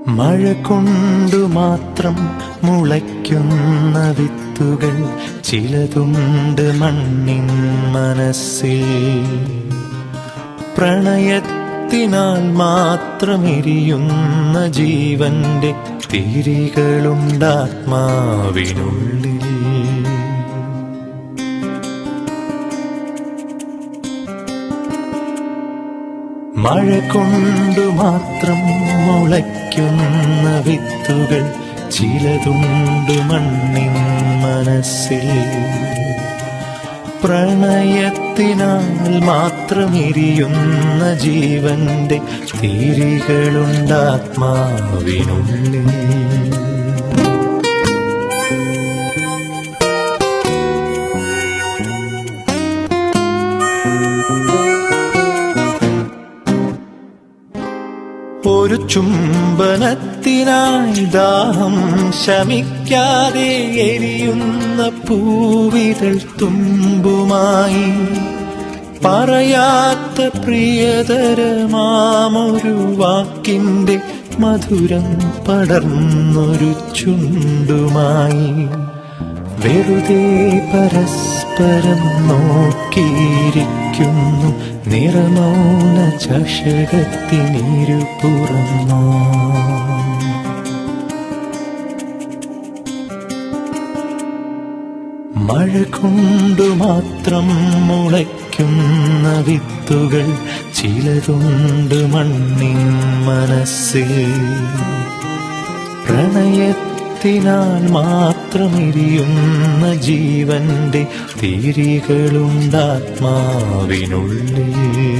മഴ കൊണ്ടു മാത്രം മുളയ്ക്കുന്ന വിത്തുകൾ ചിലതുണ്ട് മണ്ണിൻ മനസ്സിൽ. പ്രണയത്തിനാൽ മാത്രം എരിയുന്ന ജീവന്റെ തിരികളുണ്ടാത്മാവിനുള്ളിൽ. മഴ കൊണ്ടു മാത്രം മുളയ്ക്കുന്ന വിത്തുകൾ ചിലതുണ്ട് മണ്ണിൻ മനസ്സിൽ. പ്രണയത്തിനാൽ മാത്രം എരിയുന്ന ജീവന്റെ തിരികളുണ്ടാത്മാവിനുള്ളിൽ. ഒരു ചുംബനത്തിനായി ദാഹം ശമിക്കാതെ എരിയുന്ന പൂവിതൾ തുമ്പുമായി പറയാത്ത പ്രിയതരമാമൊരു വാക്കിന്റെ മധുരം പടർന്നൊരു ചുണ്ടുമായി വെറുതെ പരസ്പരം നോക്കിയിരിക്കുന്നു നിറമൗന ചഷകത്തിനിരുപുറമോ. മഴ കൊണ്ടു മാത്രം മുളയ്ക്കുന്ന വിത്തുകൾ ചിലതുണ്ട് മണ്ണിൻ മനസ്സിൽ. പ്രണയത്തിനാൽ മാത്രം എരിയുന്ന ജീവന്റെ തിരികളുണ്ടാത്മാവിനുള്ളിൽ.